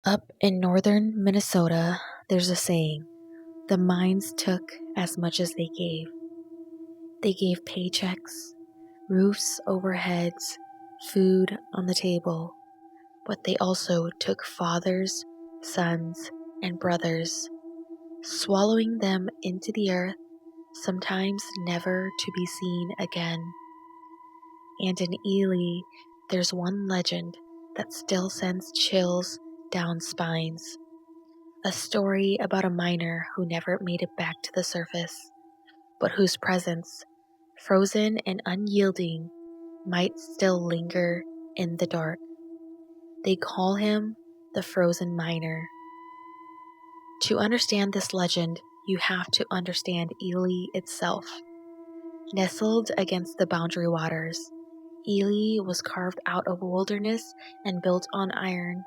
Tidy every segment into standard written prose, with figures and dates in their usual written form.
Up in northern Minnesota, there's a saying, the mines took as much as they gave. They gave paychecks, roofs over heads, food on the table, but they also took fathers, sons, and brothers, swallowing them into the earth, sometimes never to be seen again. And in Eerie, there's one legend that still sends chills down spines. A story about a miner who never made it back to the surface, but whose presence, frozen and unyielding, might still linger in the dark. They call him the Frozen Miner. To understand this legend, you have to understand Eerie itself. Nestled against the boundary waters, Eerie was carved out of wilderness and built on iron.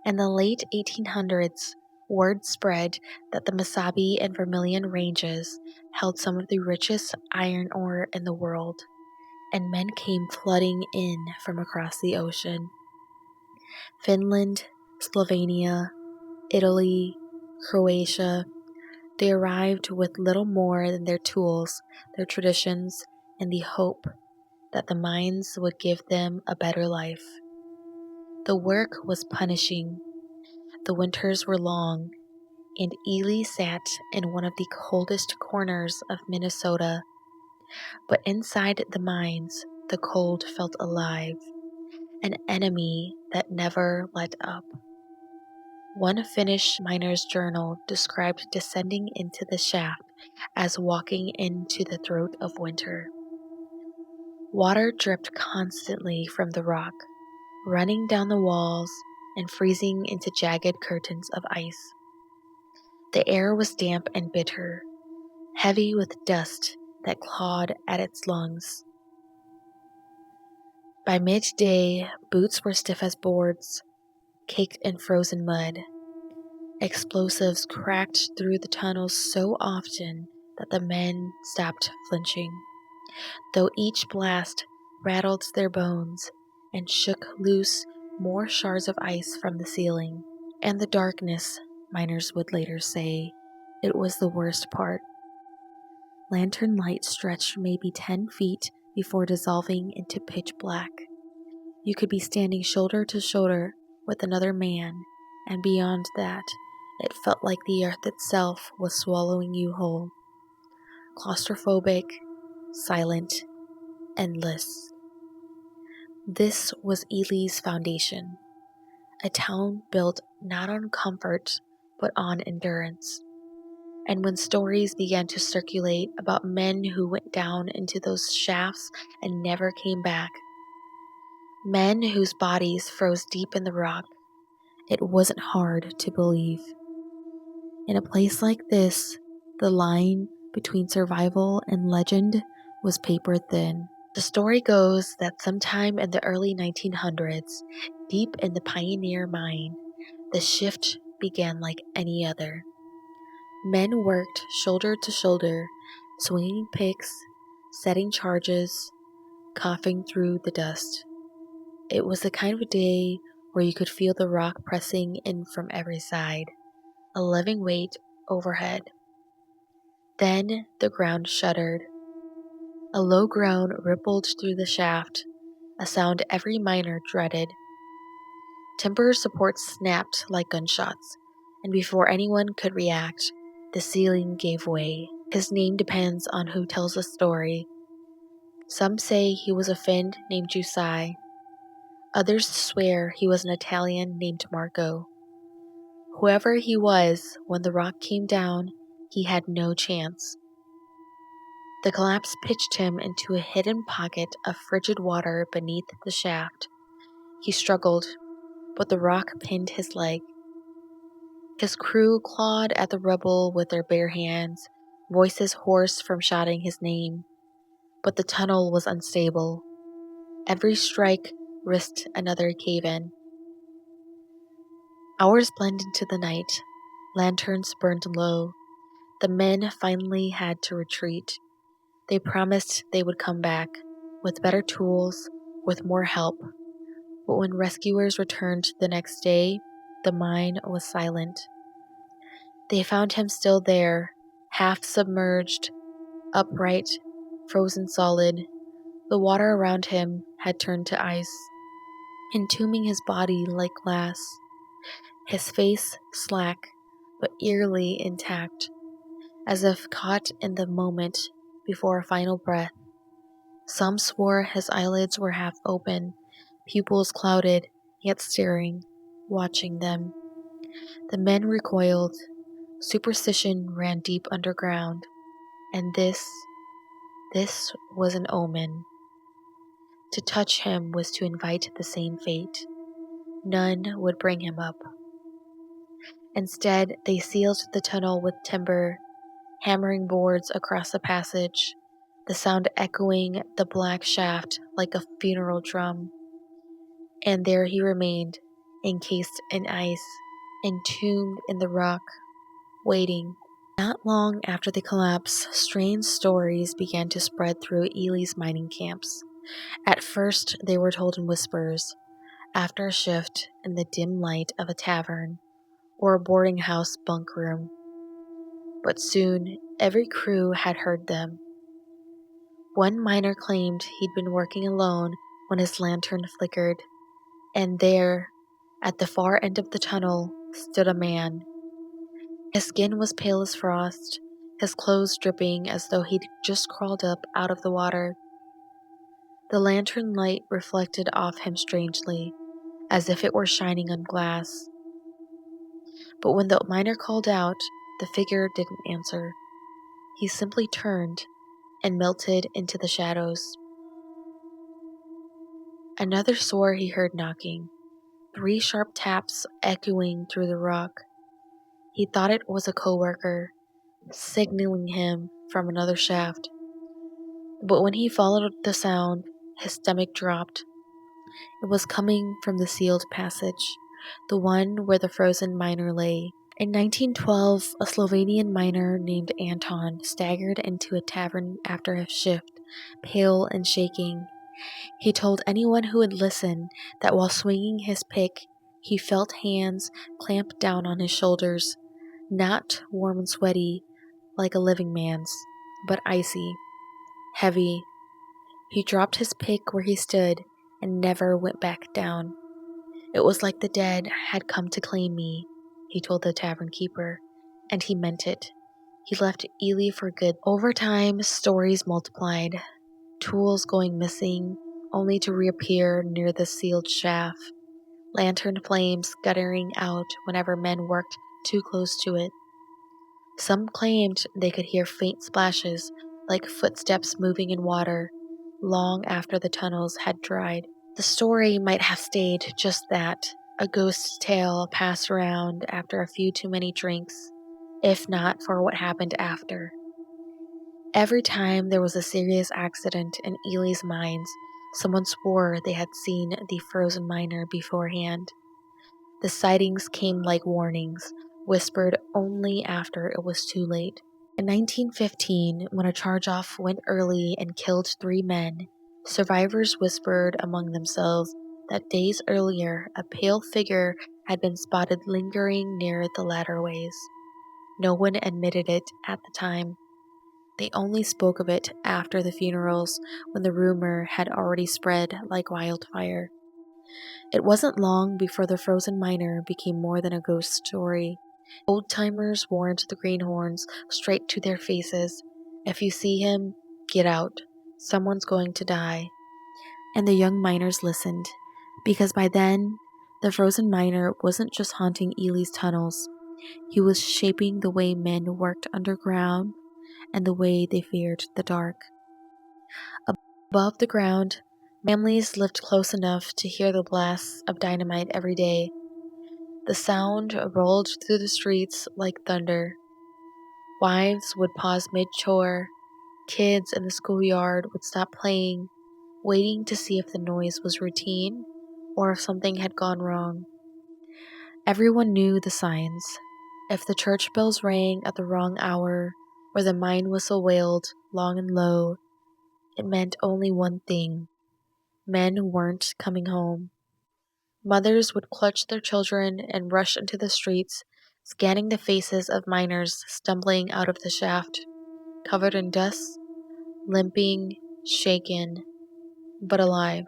In the late 1800s, word spread that the Mesabi and Vermilion ranges held some of the richest iron ore in the world, and men came flooding in from across the ocean. Finland, Slovenia, Italy, Croatia, they arrived with little more than their tools, their traditions, and the hope that the mines would give them a better life. The work was punishing. The winters were long, and Eerie sat in one of the coldest corners of Minnesota. But inside the mines, the cold felt alive, an enemy that never let up. One Finnish miner's journal described descending into the shaft as walking into the throat of winter. Water dripped constantly from the rock, running down the walls and freezing into jagged curtains of ice. The air was damp and bitter, heavy with dust that clawed at its lungs. By midday, boots were stiff as boards, caked in frozen mud. Explosives cracked through the tunnels so often that the men stopped flinching, though each blast rattled their bones and shook loose more shards of ice from the ceiling. And the darkness, miners would later say, it was the worst part. Lantern light stretched maybe 10 feet before dissolving into pitch black. You could be standing shoulder to shoulder with another man, and beyond that, it felt like the earth itself was swallowing you whole. Claustrophobic, silent, endless. This was Eerie's foundation, a town built not on comfort, but on endurance. And when stories began to circulate about men who went down into those shafts and never came back, men whose bodies froze deep in the rock, it wasn't hard to believe. In a place like this, the line between survival and legend was paper thin. The story goes that sometime in the early 1900s, deep in the Pioneer Mine, the shift began like any other. Men worked shoulder to shoulder, swinging picks, setting charges, coughing through the dust. It was the kind of day where you could feel the rock pressing in from every side, a living weight overhead. Then the ground shuddered. A low groan rippled through the shaft, a sound every miner dreaded. Timber supports snapped like gunshots, and before anyone could react, the ceiling gave way. His name depends on who tells the story. Some say he was a Finn named Giuseppe. Others swear he was an Italian named Marco. Whoever he was, when the rock came down, he had no chance. The collapse pitched him into a hidden pocket of frigid water beneath the shaft. He struggled, but the rock pinned his leg. His crew clawed at the rubble with their bare hands, voices hoarse from shouting his name. But the tunnel was unstable. Every strike risked another cave-in. Hours blended into the night. Lanterns burned low. The men finally had to retreat. They promised they would come back, with better tools, with more help. But when rescuers returned the next day, the mine was silent. They found him still there, half submerged, upright, frozen solid. The water around him had turned to ice, entombing his body like glass, his face slack but eerily intact, as if caught in the moment before a final breath. Some swore his eyelids were half open, pupils clouded, yet staring, watching them. The men recoiled. Superstition ran deep underground, and this was an omen. To touch him was to invite the same fate. None would bring him up. Instead, they sealed the tunnel with timber, hammering boards across the passage, the sound echoing the black shaft like a funeral drum. And there he remained, encased in ice, entombed in the rock, waiting. Not long after the collapse, strange stories began to spread through Ely's mining camps. At first, they were told in whispers, after a shift in the dim light of a tavern or a boarding house bunk room. But soon, every crew had heard them. One miner claimed he'd been working alone when his lantern flickered, and there, at the far end of the tunnel, stood a man. His skin was pale as frost, his clothes dripping as though he'd just crawled up out of the water. The lantern light reflected off him strangely, as if it were shining on glass. But when the miner called out, the figure didn't answer. He simply turned and melted into the shadows. Another swore he heard knocking, 3 sharp taps echoing through the rock. He thought it was a coworker, signaling him from another shaft. But when he followed the sound, his stomach dropped. It was coming from the sealed passage, the one where the frozen miner lay. In 1912, a Slovenian miner named Anton staggered into a tavern after his shift, pale and shaking. He told anyone who would listen that while swinging his pick, he felt hands clamp down on his shoulders, not warm and sweaty like a living man's, but icy, heavy. He dropped his pick where he stood and never went back down. It was like the dead had come to claim me, he told the tavern keeper, and he meant it. He left Ely for good. Over time, stories multiplied, tools going missing, only to reappear near the sealed shaft, lantern flames guttering out whenever men worked too close to it. Some claimed they could hear faint splashes, like footsteps moving in water, long after the tunnels had dried. The story might have stayed just that, a ghost tale passed around after a few too many drinks, if not for what happened after. Every time there was a serious accident in Ely's mines, someone swore they had seen the frozen miner beforehand. The sightings came like warnings, whispered only after it was too late. In 1915, when a charge-off went early and killed 3 men, survivors whispered among themselves that days earlier a pale figure had been spotted lingering near the ladderways. No one admitted it at the time. They only spoke of it after the funerals, when the rumor had already spread like wildfire. It wasn't long before the frozen miner became more than a ghost story. Old-timers warned the greenhorns straight to their faces, if you see him, get out. Someone's going to die. And the young miners listened, because by then, the frozen miner wasn't just haunting Ely's tunnels. He was shaping the way men worked underground and the way they feared the dark. Above the ground, families lived close enough to hear the blasts of dynamite every day. The sound rolled through the streets like thunder. Wives would pause mid-chore. Kids in the schoolyard would stop playing, waiting to see if the noise was routine or if something had gone wrong. Everyone knew the signs. If the church bells rang at the wrong hour or the mine whistle wailed long and low, it meant only one thing: men weren't coming home. Mothers would clutch their children and rush into the streets, scanning the faces of miners stumbling out of the shaft, covered in dust, limping, shaken, but alive,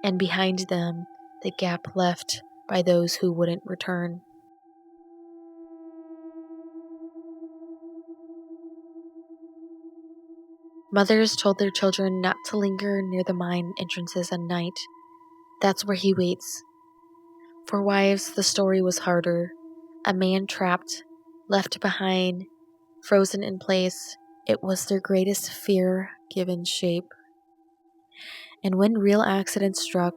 and behind them, the gap left by those who wouldn't return. Mothers told their children not to linger near the mine entrances at night. That's where he waits. For wives, the story was harder. A man trapped, left behind, frozen in place. It was their greatest fear given shape. And when real accidents struck,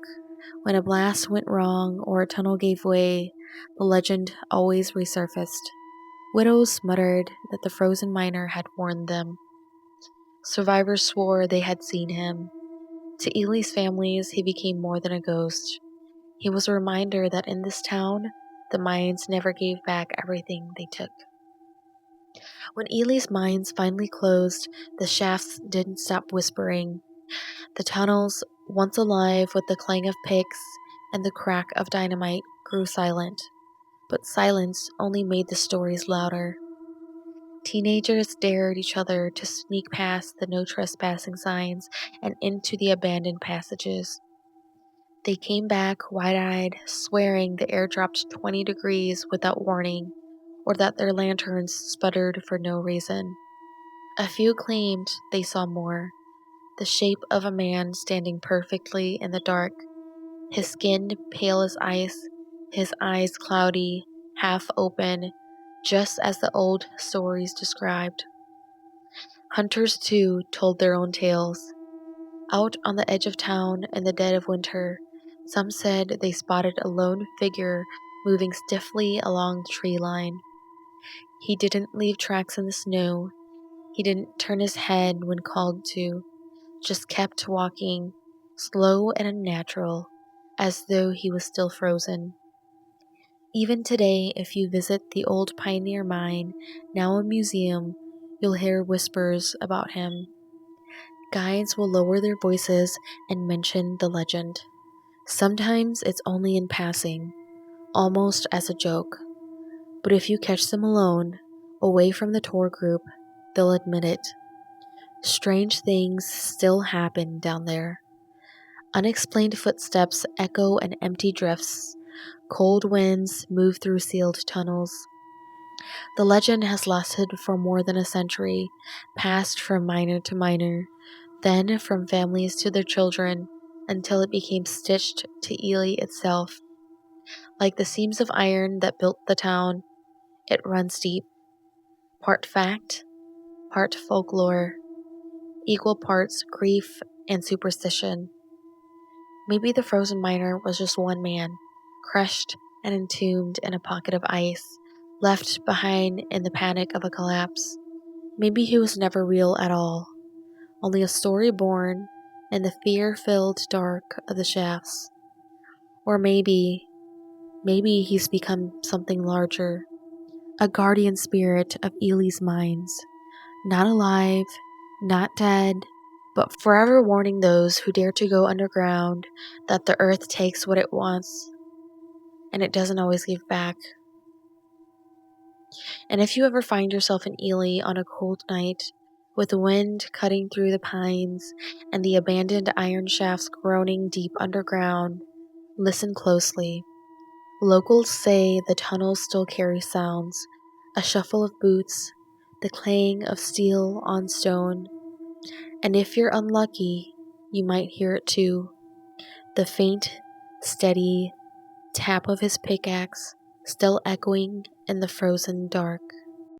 when a blast went wrong or a tunnel gave way, the legend always resurfaced. Widows muttered that the frozen miner had warned them. Survivors swore they had seen him. To Ely's families, he became more than a ghost. He was a reminder that in this town, the mines never gave back everything they took. When Ely's mines finally closed, the shafts didn't stop whispering. The tunnels, once alive with the clang of picks and the crack of dynamite, grew silent. But silence only made the stories louder. Teenagers dared each other to sneak past the no trespassing signs and into the abandoned passages. They came back wide-eyed, swearing the air dropped 20 degrees without warning, or that their lanterns sputtered for no reason. A few claimed they saw more. The shape of a man standing perfectly in the dark, his skin pale as ice, his eyes cloudy, half open, just as the old stories described. Hunters, too, told their own tales. Out on the edge of town in the dead of winter, some said they spotted a lone figure moving stiffly along the tree line. He didn't leave tracks in the snow. He didn't turn his head when called to, just kept walking, slow and unnatural, as though he was still frozen. Even today, if you visit the old pioneer mine, now a museum, you'll hear whispers about him. Guides will lower their voices and mention the legend. Sometimes it's only in passing, almost as a joke. But if you catch them alone, away from the tour group, they'll admit it. Strange things still happen down there. Unexplained footsteps echo in empty drifts. Cold winds move through sealed tunnels. The legend has lasted for more than a century, passed from miner to miner, then from families to their children, until it became stitched to Ely itself. Like the seams of iron that built the town, it runs deep. Part fact, part folklore, equal parts grief and superstition. Maybe the frozen miner was just one man, crushed and entombed in a pocket of ice, left behind in the panic of a collapse. Maybe he was never real at all, only a story born in the fear-filled dark of the shafts. Or maybe he's become something larger, a guardian spirit of Ely's mines, not alive, not dead, but forever warning those who dare to go underground that the earth takes what it wants, and it doesn't always give back. And if you ever find yourself in Ely on a cold night, with the wind cutting through the pines and the abandoned iron shafts groaning deep underground, listen closely. Locals say the tunnels still carry sounds, a shuffle of boots, the clang of steel on stone, and if you're unlucky, you might hear it too. The faint, steady tap of his pickaxe still echoing in the frozen dark.